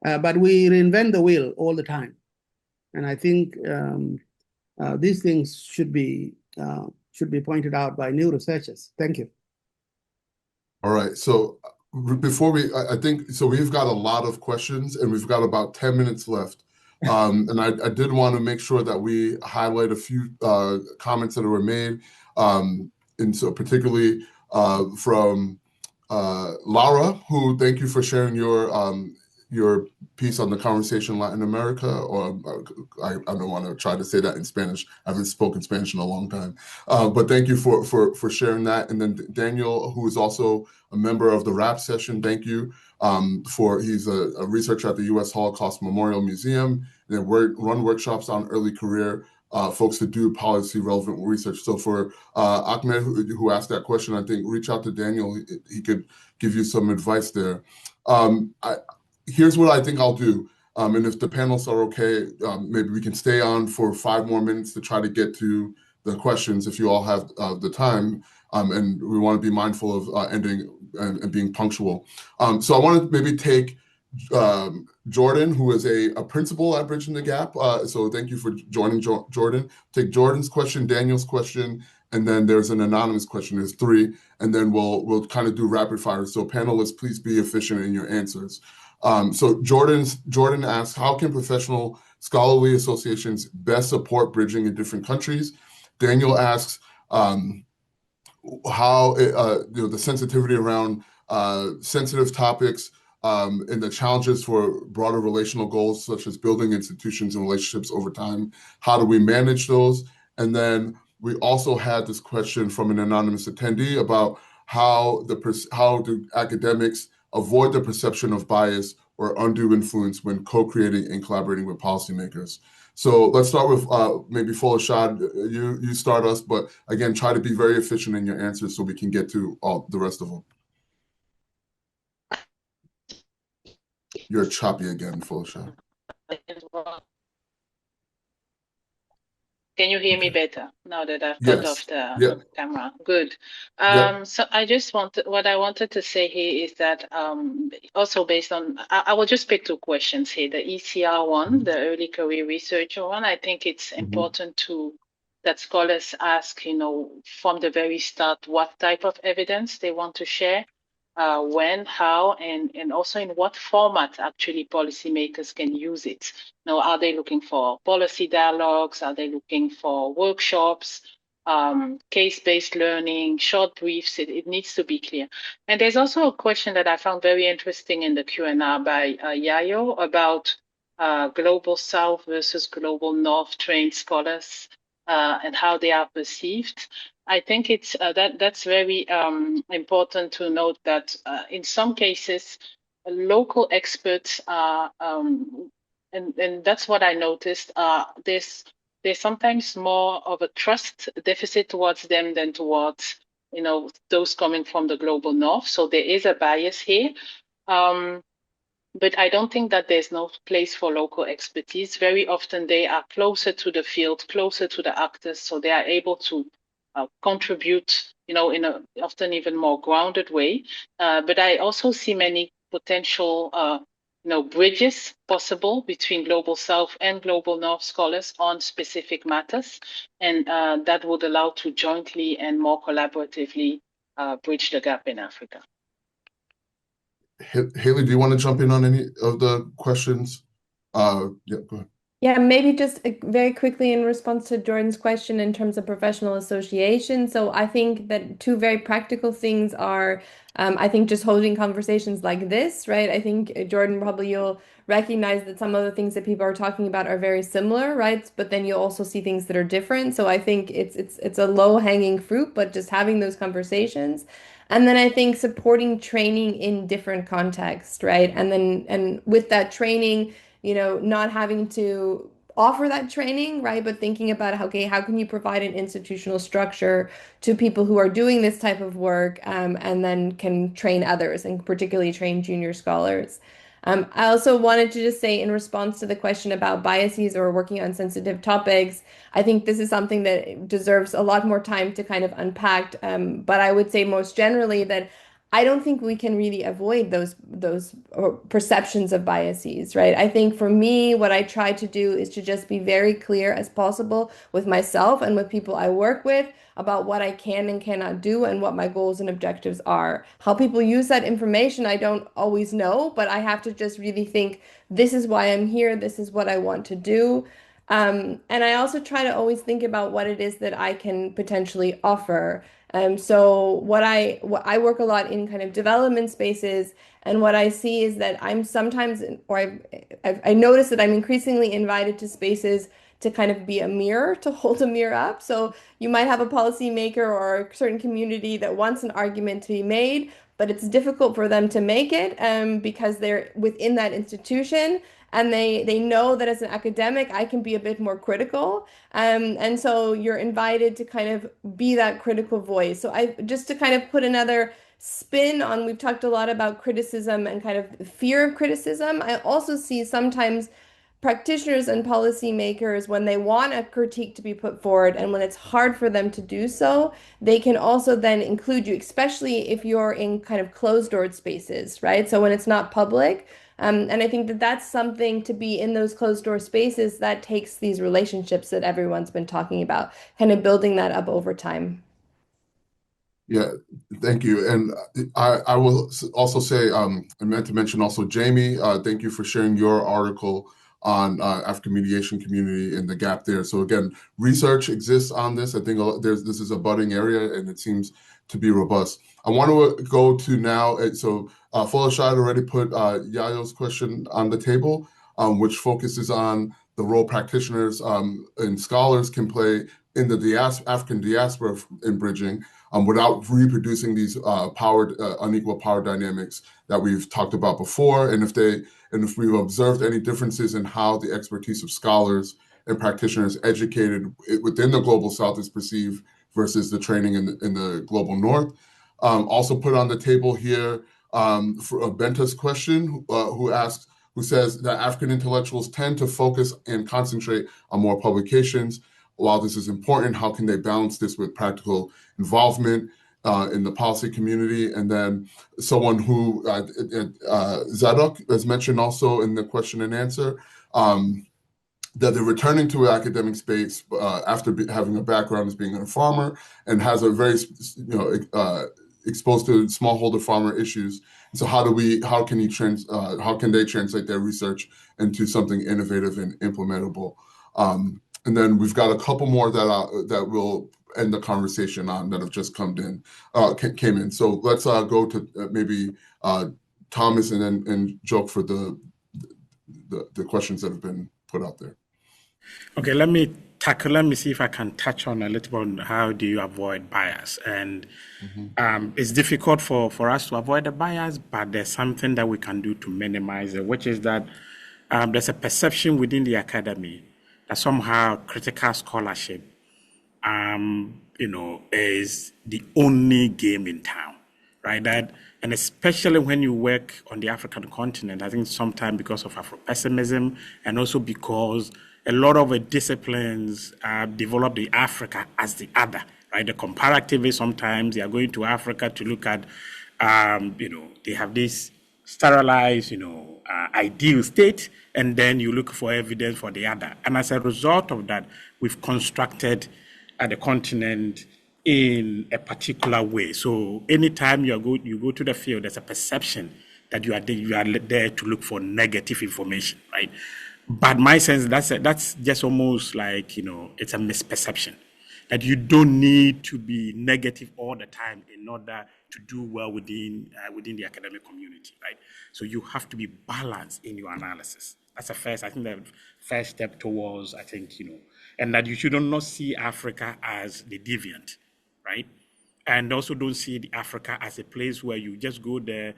But we reinvent the wheel all the time. And I think these things should be pointed out by new researchers. Thank you. All right. So before I think, so we've got a lot of questions and we've got about 10 minutes left. And I did want to make sure that we highlight a few comments that were made. And so particularly from Lara, who, thank you for sharing your piece on the conversation in Latin America, or I don't want to try to say that in Spanish. I haven't spoken Spanish in a long time, but thank you for sharing that. And then Daniel, who is also a member of the RAP session, thank you he's a researcher at the U.S. Holocaust Memorial Museum, and they run workshops on early career folks to do policy relevant research. So for Ahmed, who asked that question, I think reach out to Daniel. He could give you some advice there. Here's what I think I'll do. And if the panelists are okay, maybe we can stay on for 5 more minutes to try to get to the questions if you all have the time. And we want to be mindful of ending and being punctual. So I want to maybe take Jordan, who is a principal at Bridging the Gap. So thank you for joining, Jordan. Take Jordan's question, Daniel's question, and then there's an anonymous question. There's 3, and then we'll kind of do rapid fire. So panelists, please be efficient in your answers. So Jordan asks, how can professional scholarly associations best support bridging in different countries? Daniel asks how the sensitivity around sensitive topics and the challenges for broader relational goals, such as building institutions and relationships over time. How do we manage those? And then we also had this question from an anonymous attendee about how do academics avoid the perception of bias or undue influence when co-creating and collaborating with policymakers. So let's start with maybe Folashade. You start us, but again, try to be very efficient in your answers so we can get to all the rest of them. You're choppy again, Folashade. Can Can you hear me better now that I've cut off Yes. the camera? Good. Yeah. So what I wanted to say here is that also based on, I will just pick two questions here. The ECR one, the early career researcher one, I think it's important that scholars ask, from the very start, what type of evidence they want to share, when, how, and also in what format actually policymakers can use it. Now, are they looking for policy dialogues? Are they looking for workshops, case-based learning, short briefs? It needs to be clear. And there's also a question that I found very interesting in the Q&A by Yayo about Global South versus Global North trained scholars and how they are perceived. I think it's that's very important to note that in some cases, local experts are and that's what I noticed. There's sometimes more of a trust deficit towards them than towards those coming from the global north. So there is a bias here, but I don't think that there's no place for local expertise. Very often they are closer to the field, closer to the actors, so they are able to contribute, in a often even more grounded way. But I also see many potential bridges possible between Global South and Global North scholars on specific matters. And that would allow to jointly and more collaboratively bridge the gap in Africa. Haley, do you want to jump in on any of the questions? Yeah, go ahead. Yeah, maybe just very quickly in response to Jordan's question in terms of professional association. So I think that two very practical things are, I think just holding conversations like this, right? I think Jordan, probably you'll recognize that some of the things that people are talking about are very similar, right? But then you'll also see things that are different. So I think it's a low-hanging fruit, but just having those conversations. And then I think supporting training in different contexts, right? And with that training, not having to offer that training, right? But thinking about, okay, how can you provide an institutional structure to people who are doing this type of work, and then can train others, and particularly train junior scholars. I also wanted to just say, in response to the question about biases or working on sensitive topics, I think this is something that deserves a lot more time to kind of unpack. But I would say most generally that I don't think we can really avoid those perceptions of biases, right? I think for me, what I try to do is to just be very clear as possible with myself and with people I work with about what I can and cannot do and what my goals and objectives are. How people use that information, I don't always know, but I have to just really think, this is why I'm here, this is what I want to do. And I also try to always think about what it is that I can potentially offer. So what I work a lot in kind of development spaces, and what I see is that I'm sometimes, or I notice that I'm increasingly invited to spaces to kind of be a mirror, to hold a mirror up. So you might have a policymaker or a certain community that wants an argument to be made, but it's difficult for them to make it because they're within that institution. And they know that as an academic, I can be a bit more critical. And so you're invited to kind of be that critical voice. So just to kind of put another spin on, we've talked a lot about criticism and kind of fear of criticism. I also see sometimes practitioners and policymakers, when they want a critique to be put forward and when it's hard for them to do so, they can also then include you, especially if you're in kind of closed-door spaces, right? So when it's not public. And I think that that's something, to be in those closed-door spaces, that takes these relationships that everyone's been talking about, kind of building that up over time. Yeah, thank you. And I will also say, I meant to mention also, Jamie, thank you for sharing your article on African mediation community and the gap there. So again, research exists on this. I think this is a budding area, and it seems to be robust. I want to go to now, so Folashade already put Yayo's question on the table, which focuses on the role practitioners and scholars can play in the African diaspora in bridging, without reproducing these unequal power dynamics that we've talked about before, and if we've observed any differences in how the expertise of scholars and practitioners educated within the global South is perceived versus the training in the global North. Also put on the table here for Benta's question, who says that African intellectuals tend to focus and concentrate on more publications, while this is important, how can they balance this with practical involvement in the policy community? And then someone who, Zadok, as mentioned also in the question and answer, that they're returning to an academic space after having a background as being a farmer and has a very, exposed to smallholder farmer issues. So how can they translate their research into something innovative and implementable? And then we've got a couple more that will end the conversation on that have just came in. So let's go to maybe Thomas and Joke for the questions that have been put out there. Okay, let me see if I can touch on a little bit on how do you avoid bias. And it's difficult for us to avoid the bias, but there's something that we can do to minimize it, which is that there's a perception within the academy that somehow critical scholarship, is the only game in town, right? And especially when you work on the African continent, I think sometimes because of Afro-pessimism and also because a lot of the disciplines develop the Africa as the other, right? The comparative is sometimes they are going to Africa to look at, they have this sterilized, ideal state, and then you look for evidence for the other. And as a result of that, we've constructed the continent in a particular way. So anytime you go to the field, there's a perception that you are there to look for negative information, right? But my sense, that's just almost like, it's a misperception that you don't need to be negative all the time in order to do well within the academic community, right? So you have to be balanced in your analysis. That's the first step towards, and that you should not see Africa as the deviant, right? And also don't see the Africa as a place where you just go there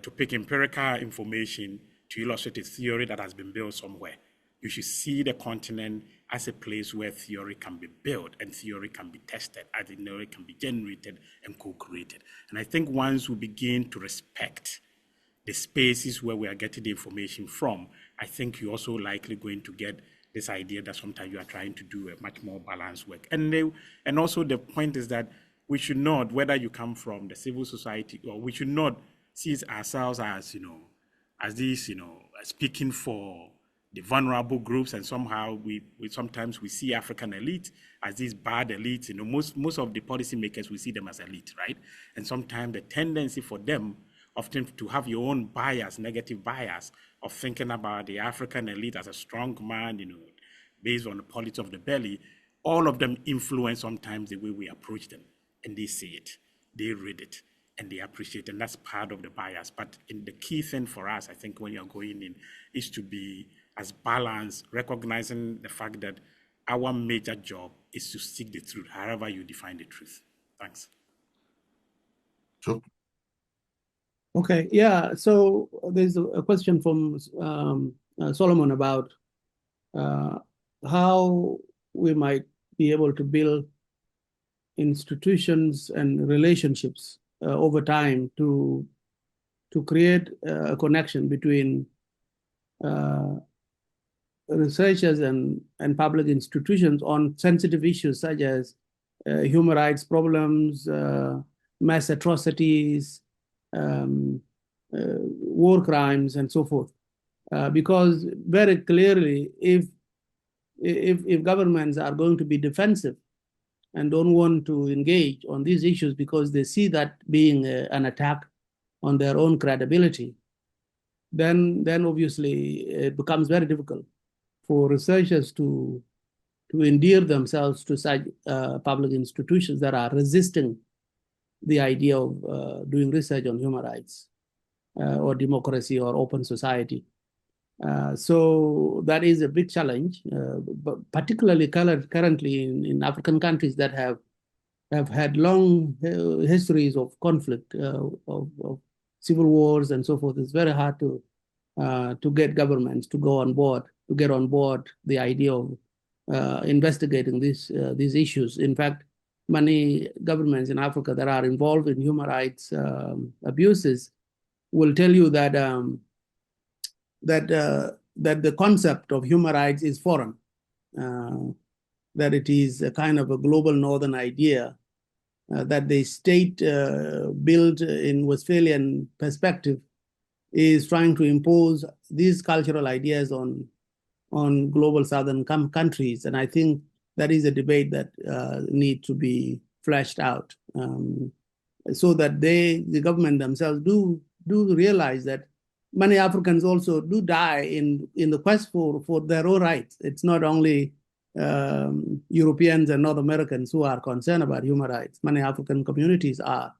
to pick empirical information to illustrate a theory that has been built somewhere. You should see the continent as a place where theory can be built and theory can be tested, as theory can be generated and co-created. And I think once we begin to respect the spaces where we are getting the information from, I think you're also likely going to get this idea that sometimes you are trying to do a much more balanced work. And also the point is that we should not, whether you come from the civil society, or we should not see ourselves as, as these, speaking for the vulnerable groups, and somehow we sometimes we see African elite as these bad elites. Most of the policymakers, we see them as elite, right? And sometimes the tendency for them often to have your own bias, negative bias of thinking about the African elite as a strong man, based on the politics of the belly. All of them influence sometimes the way we approach them, and they see it, they read it, and they appreciate it, and that's part of the bias. But the key thing for us, I think, when you're going in, is to be as balanced, recognizing the fact that our major job is to seek the truth, however you define the truth. Thanks. Sure. Okay, yeah, so there's a question from Solomon about how we might be able to build institutions and relationships over time to create a connection between researchers and public institutions on sensitive issues such as human rights problems, mass atrocities, war crimes, and so forth. Because very clearly, if governments are going to be defensive and don't want to engage on these issues because they see that being an attack on their own credibility, then obviously it becomes very difficult for researchers to endear themselves to such public institutions that are resisting the idea of doing research on human rights or democracy or open society. So that is a big challenge, but particularly currently in African countries that have had long histories of conflict, of civil wars and so forth. It's very hard to get governments to get on board the idea of investigating these issues. In fact, many governments in Africa that are involved in human rights abuses will tell you that that the concept of human rights is foreign. that it is a kind of a global northern idea, that the state built in Westphalian perspective is trying to impose these cultural ideas on global southern countries. And I think that is a debate that needs to be fleshed out, so that the government themselves do realize that many Africans also do die in the quest for their own rights. It's not only Europeans and North Americans who are concerned about human rights. Many African communities are.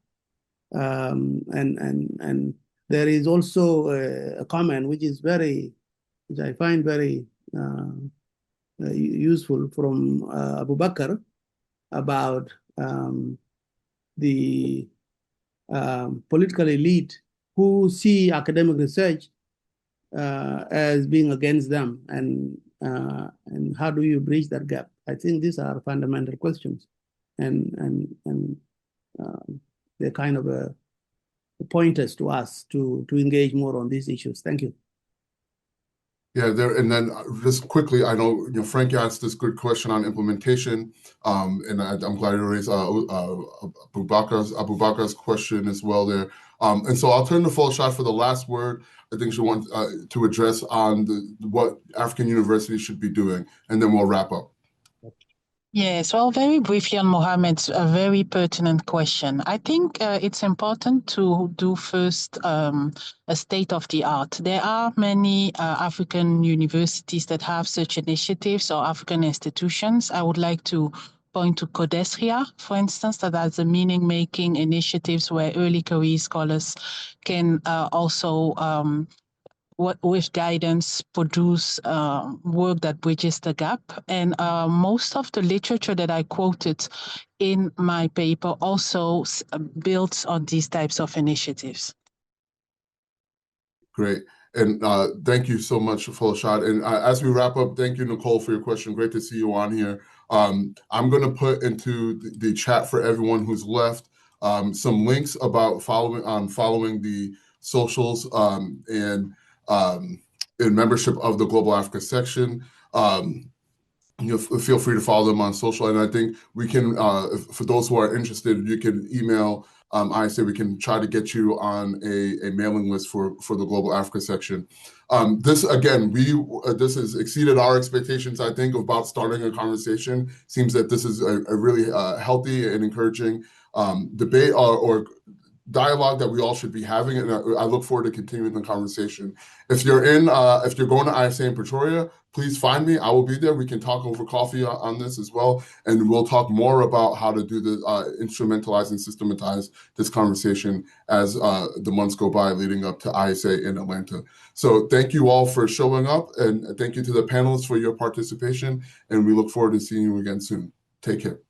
And there is also a comment which I find very useful from Abu Bakr about the political elite who see academic research as being against them, and how do you bridge that gap? I think these are fundamental questions, and they're kind of a pointers to us to engage more on these issues. Thank you. Yeah, and then just quickly, I know Frank asked this good question on implementation, and I'm glad you raised Abu Bakr's question as well there. And so I'll turn to Folashade for the last word. I think she wants to address on what African universities should be doing, and then we'll wrap up. Yes, well, very briefly on Mohammed's a very pertinent question. I think it's important to do first a state of the art. There are many African universities that have such initiatives, or African institutions. I would like to point to Codesria, for instance, that has the meaning-making initiatives where early career scholars can also with guidance, produce work that bridges the gap. And most of the literature that I quoted in my paper also builds on these types of initiatives. Great. And thank you so much, Folashade. And as we wrap up, thank you, Nicole, for your question. Great to see you on here. I'm going to put into the chat for everyone who's left some links about following the socials and in membership of the Global Africa section. Feel free to follow them on social. And I think we can, for those who are interested, you can email ISA. We can try to get you on a mailing list for the Global Africa section. This has exceeded our expectations, I think, about starting a conversation. Seems that this is a really healthy and encouraging debate or dialogue that we all should be having, and I look forward to continuing the conversation. If you're going to ISA in Pretoria, please find me. I will be there. We can talk over coffee on this as well, and we'll talk more about how to do the instrumentalize and systematize this conversation as the months go by leading up to ISA in Atlanta. So thank you all for showing up, and thank you to the panelists for your participation, and we look forward to seeing you again soon. Take care.